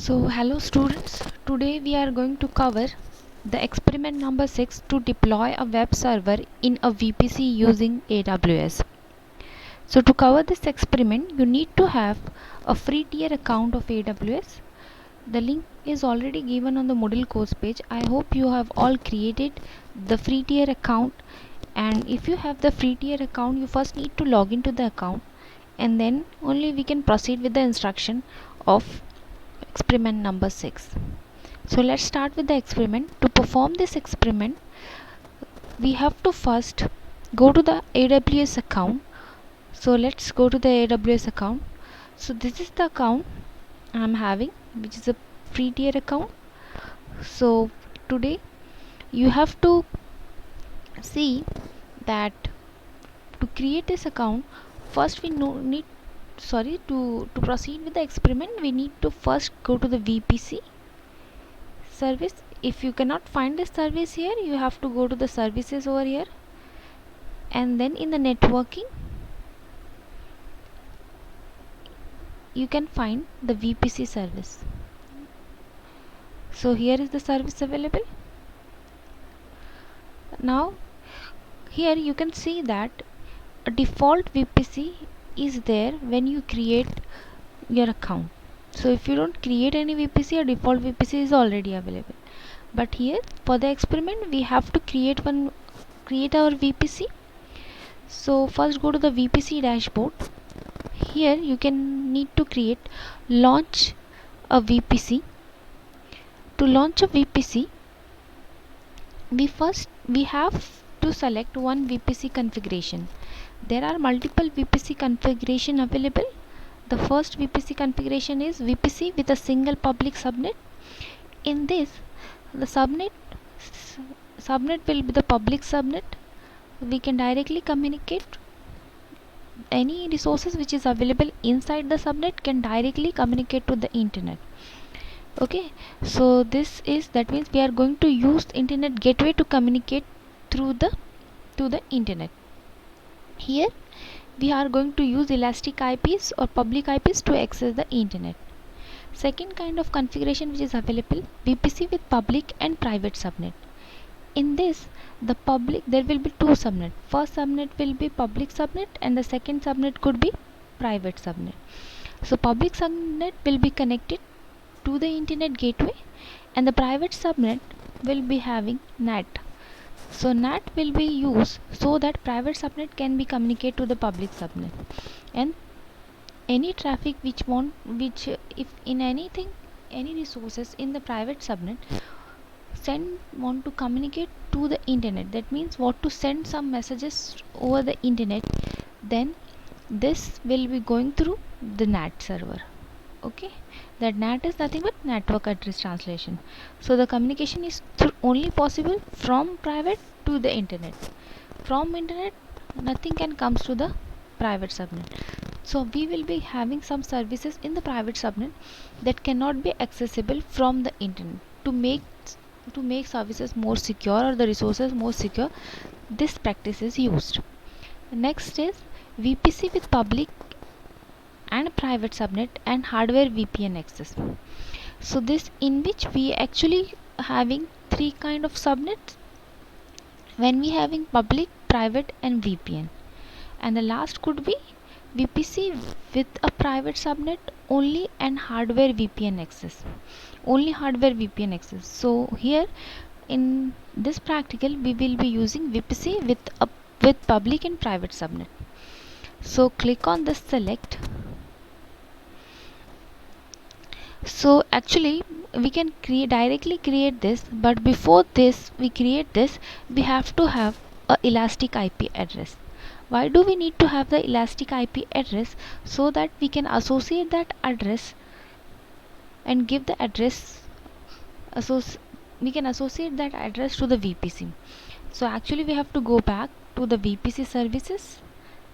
So hello students, today we are going to cover the experiment number 6 to deploy a web server in a VPC using AWS. So to cover this experiment you need to have a free tier account of AWS. The link is already given on the Moodle course page. I hope you have all created the free tier account, and if you have the free tier account you first need to log into the account and then only we can proceed with the instruction of experiment number 6. So let's start with the experiment. To perform this experiment we have to first go to the AWS account. So let's go to the AWS account. So this is the account I'm having, which is a free tier account. So today you have to see that to create this account first we need to proceed with the experiment we need to first go to the VPC service. If you cannot find this service here you have to go to the services over here, and then in the networking you can find the VPC service. So here is the service available. Now here you can see that a default VPC is there when you create your account. So if you don't create any VPC, a default VPC is already available, but here for the experiment we have to create our VPC. So first go to the VPC dashboard. Here you can need to create launch a VPC. To launch a VPC we have to select one VPC configuration. There are multiple VPC configuration available. The first VPC configuration is VPC with a single public subnet. In this the subnet will be the public subnet. We can directly communicate any resources which is available inside the subnet can directly communicate to the internet. Okay, so that means we are going to use internet gateway to communicate through to the internet. Here we are going to use elastic IPs or public IPs to access the internet. Second kind of configuration which is available, VPC with public and private subnet. In this there will be two subnet. First subnet will be public subnet and the second subnet could be private subnet. So public subnet will be connected to the internet gateway and the private subnet will be having NAT. So NAT will be used so that private subnet can be communicated to the public subnet, and any traffic which if in any resources in the private subnet want to communicate to the internet, that means want to send some messages over the internet, then this will be going through the NAT server. Okay, that NAT is nothing but network address translation. So the communication is only possible from private to the internet. From internet nothing can comes to the private subnet. So we will be having some services in the private subnet that cannot be accessible from the internet. To make services more secure or the resources more secure, this practice is used. Next is VPC with public and private subnet and hardware VPN access. So this in which we actually having three kind of subnets when we having public, private and VPN, and the last could be VPC with a private subnet only and hardware VPN access. Only hardware VPN access. So here in this practical we will be using VPC with public and private subnet. So click on this select. So actually we can directly create this, but before this we create this we have to have a elastic IP address. Why do we need to have the elastic IP address? So that we can associate that address and give the address we can associate that address to the VPC. So actually we have to go back to the VPC services.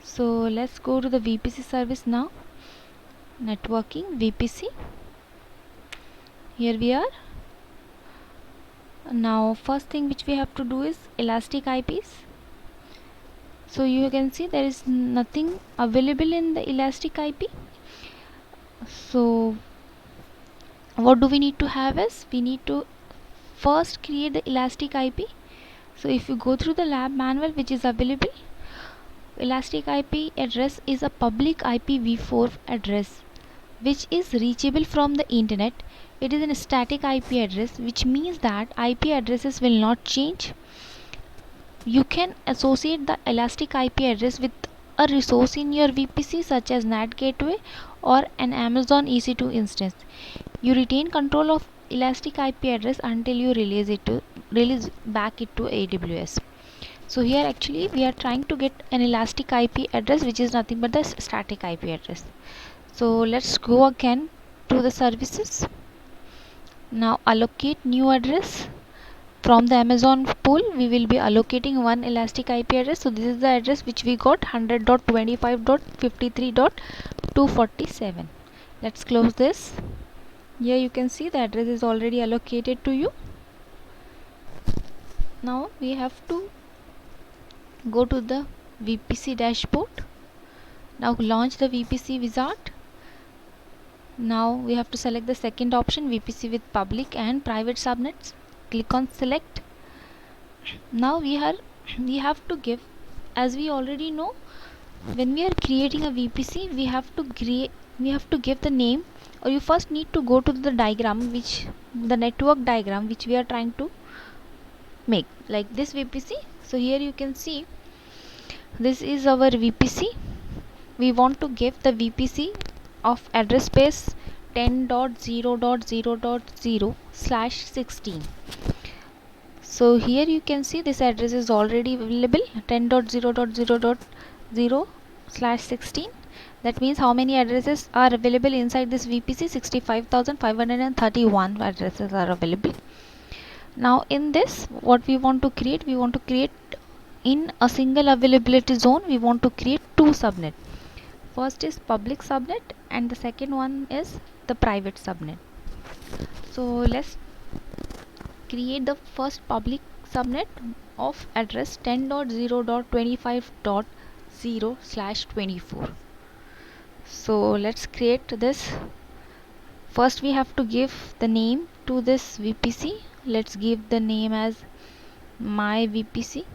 So let's go to the VPC service now. Networking, VPC. Here we are. Now first thing which we have to do is elastic IPs. So you can see there is nothing available in the elastic IP. So what do we need to have is we need to first create the elastic IP. So if you go through the lab manual which is available, elastic IP address is a public IPv4 address which is reachable from the internet. It is a static IP address, which means that IP addresses will not change. You can associate the elastic IP address with a resource in your VPC such as NAT gateway or an Amazon EC2 instance. You retain control of elastic IP address until you release back it to AWS. So here actually we are trying to get an elastic IP address which is nothing but the static IP address. So let's go again to the services. Now allocate new address. From the Amazon pool we will be allocating one elastic IP address. So this is the address which we got, 100.25.53.247. Let's close this. Here you can see the address is already allocated to you. Now we have to go to the VPC dashboard. Now launch the VPC wizard. Now we have to select the second option, VPC with public and private subnets. Click on select. Now we have to give, as we already know, when we are creating a VPC we have to give the name, or you first need to go to the diagram, which the network diagram which we are trying to make, like this VPC. So here you can see this is our VPC. We want to give the VPC of address space 10.0.0.0/16. So here you can see this address is already available, 10.0.0.0/16. That means how many addresses are available inside this VPC? 65,531 addresses are available. Now in this, what we want to create in a single availability zone, we want to create two subnet. First is public subnet and the second one is the private subnet. So let's create the first public subnet of address 10.0.25.0/24. So let's create this. First we have to give the name to this VPC. Let's give the name as my VPC.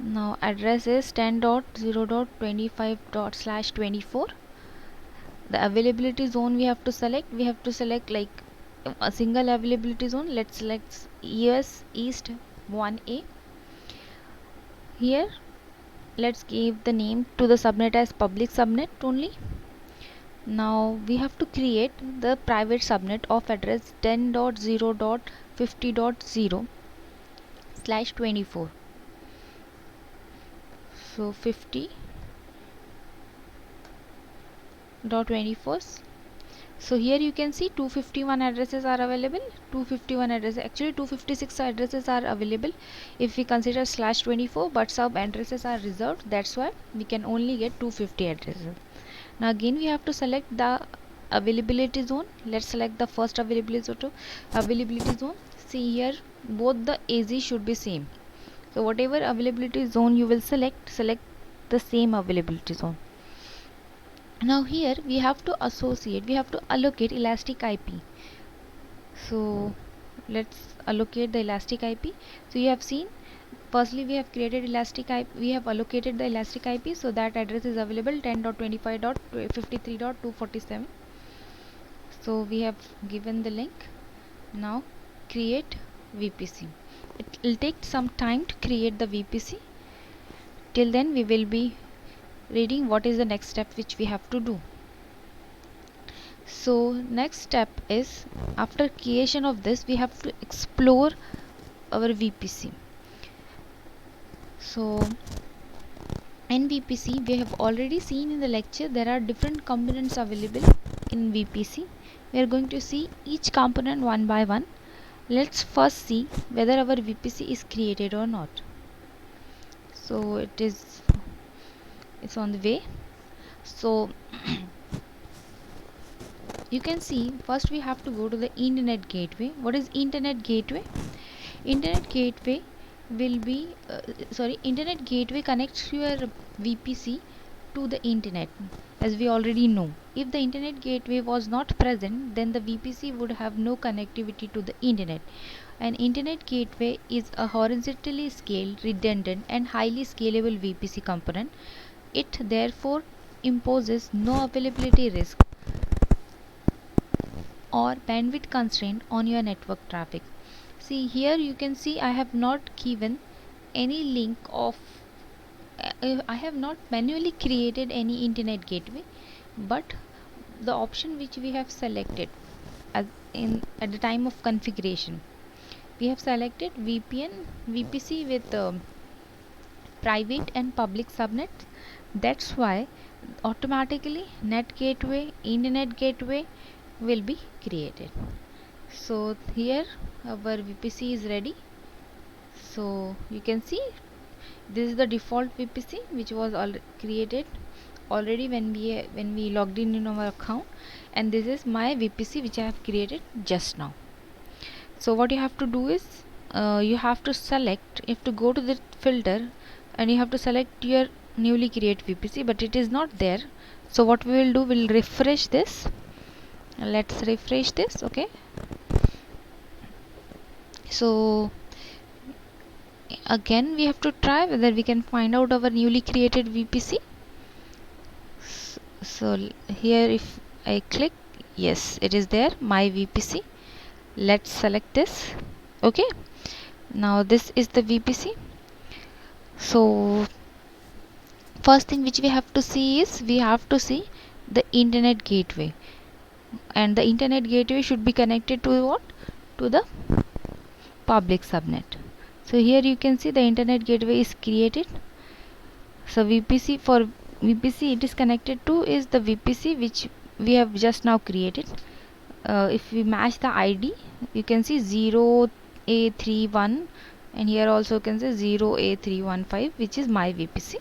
Now address is 10.0.25./24. The availability zone we have to select like a single availability zone. Let's select US East 1A. Here let's give the name to the subnet as public subnet only. Now we have to create the private subnet of address 10.0.50.0/24. So 50.24. So here you can see 251 addresses are available. 251 addresses, actually 256 addresses are available if we consider /24, but some addresses are reserved. That's why we can only get 250 addresses. Now again we have to select the availability zone. Let's select the first availability zone. See here both the AZ should be same. So whatever availability zone you will select the same availability zone. Now here we have to allocate elastic IP. So let's allocate the elastic IP. So you have seen, firstly we have created elastic IP, we have allocated the elastic IP, so that address is available 10.25.53.247. so we have given the link. Now create VPC. It will take some time to create the VPC. Till then we will be reading what is the next step which we have to do. So next step is, after creation of this, we have to explore our VPC. So in VPC we have already seen in the lecture there are different components available in VPC. We are going to see each component one by one. Let's first see whether our VPC is created or not. So it's on the way. So you can see first we have to go to the internet gateway. What is internet gateway? Internet gateway will be internet gateway connects to your VPC to the internet, as we already know. If the internet gateway was not present, then the VPC would have no connectivity to the internet. An internet gateway is a horizontally scaled, redundant, and highly scalable VPC component. It therefore imposes no availability risk or bandwidth constraint on your network traffic. See here, you can see I have not given any link of I have not manually created any internet gateway, but the option which we have selected at the time of configuration, we have selected VPC with private and public subnets. That's why automatically net gateway, internet gateway will be created. So here our VPC is ready. So you can see this is the default VPC which was created already when we logged in our account, and this is my VPC which I have created just now. So what you have to do is you have to go to the filter and you have to select your newly created VPC, but it is not there. So what we will do, we'll refresh this. Let's refresh this. Okay, so again we have to try whether we can find out our newly created VPC. So here if I click, yes, it is there, my VPC. Let's select this. Okay, now this is the VPC. So first thing which we have to see is we have to see the internet gateway, and the internet gateway should be connected to what? To the public subnet. So here you can see the internet gateway is created. So VPC it is connected to is the VPC which we have just now created. If we match the ID, you can see 0A31, and here also you can say 0A315, which is my VPC.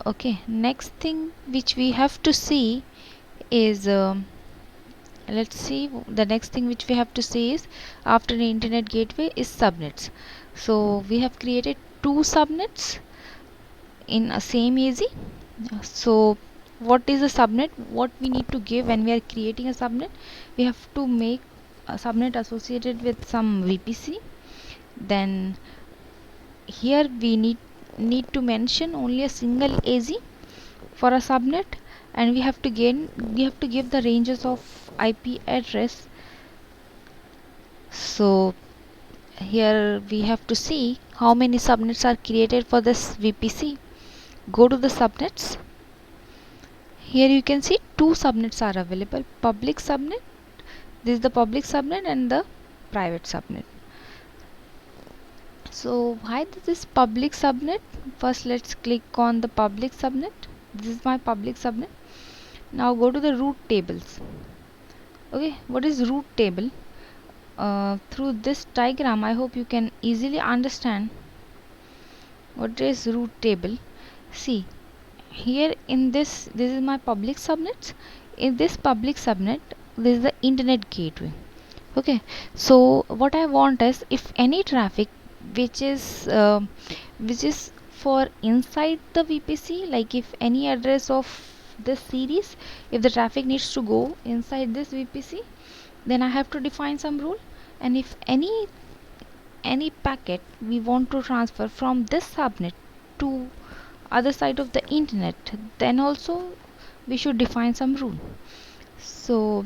Okay, next thing which we have to see is let's see, the next thing which we have to see is after the internet gateway is subnets. So we have created two subnets in a same AZ. So what is a subnet? What we need to give when we are creating a subnet, we have to make a subnet associated with some VPC. Then here we need to mention only a single AZ for a subnet, and we have to give the ranges of IP address. So here we have to see how many subnets are created for this VPC. Go to the subnets. Here you can see two subnets are available, public subnet, this is the public subnet, and the private subnet. So why this public subnet? First let's click on the public subnet. This is my public subnet. Now go to the root tables. Okay, what is root table? Through this diagram I hope you can easily understand what is root table. See here in this is my public subnets. In this public subnet, this is the internet gateway. Okay, so what I want is, if any traffic which is for inside the VPC, like if any address of this series, if the traffic needs to go inside this VPC, then I have to define some rule. And if any packet we want to transfer from this subnet to other side of the internet, then also we should define some rule. So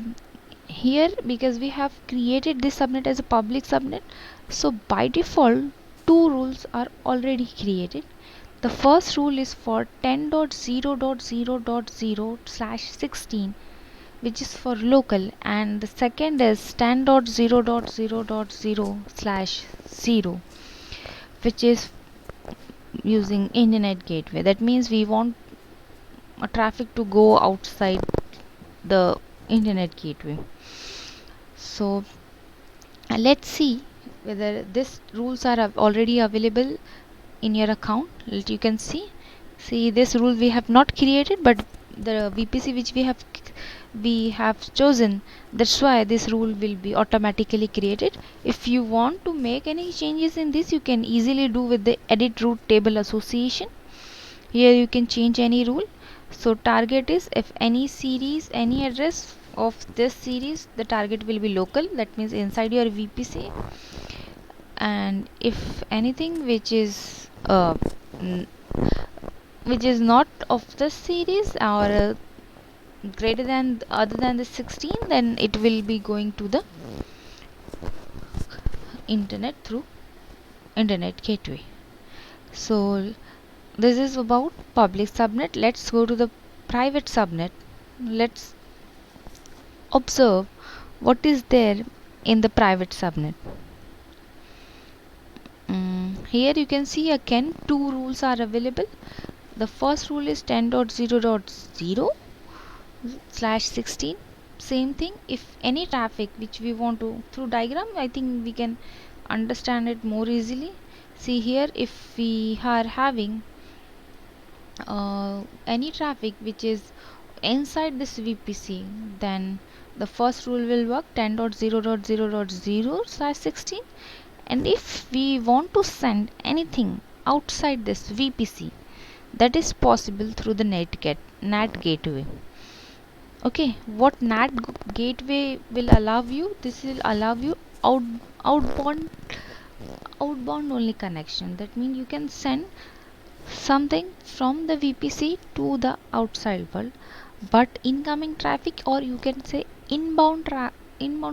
here, because we have created this subnet as a public subnet, so by default two rules are already created. The first rule is for 10.0.0.0/16, which is for local, and the second is 10.0.0.0/0, which is using internet gateway. That means we want a traffic to go outside the internet gateway. So let's see whether these rules are already available in your account. You can see this rule we have not created, but the VPC which we have chosen, that's why this rule will be automatically created. If you want to make any changes in this, you can easily do with the edit root table association. Here you can change any rule. So target is, if any series, any address of this series, the target will be local, that means inside your VPC. And if anything which is which is not of this series or greater than, other than the 16, then it will be going to the internet through internet gateway. So this is about public subnet. Let's go to the private subnet. Let's observe what is there in the private subnet. Here you can see again two rules are available. The first rule is 10.0.0/16. Same thing, if any traffic which we want to, through diagram I think we can understand it more easily. See here, if we are having any traffic which is inside this VPC, then the first rule will work, 10.0.0.0/16. And if we want to send anything outside this VPC, that is possible through the NAT gateway. Okay, what NAT gateway will allow you? This will allow you outbound only connection. That means you can send something from the VPC to the outside world, but incoming traffic, or you can say inbound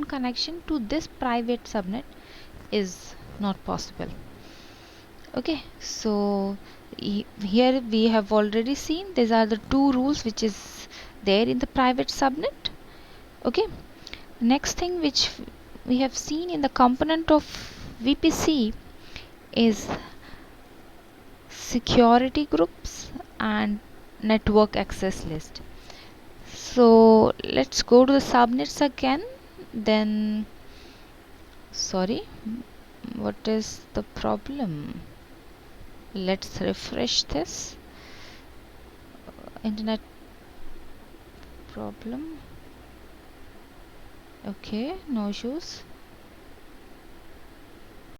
connection to this private subnet is not possible. Okay, so here we have already seen these are the two rules which is there in the private subnet. Okay, next thing which we have seen in the component of VPC is security groups and network access list. So let's go to the subnets again. Then, sorry, what is the problem? Let's refresh this. Internet problem. Okay, no issues.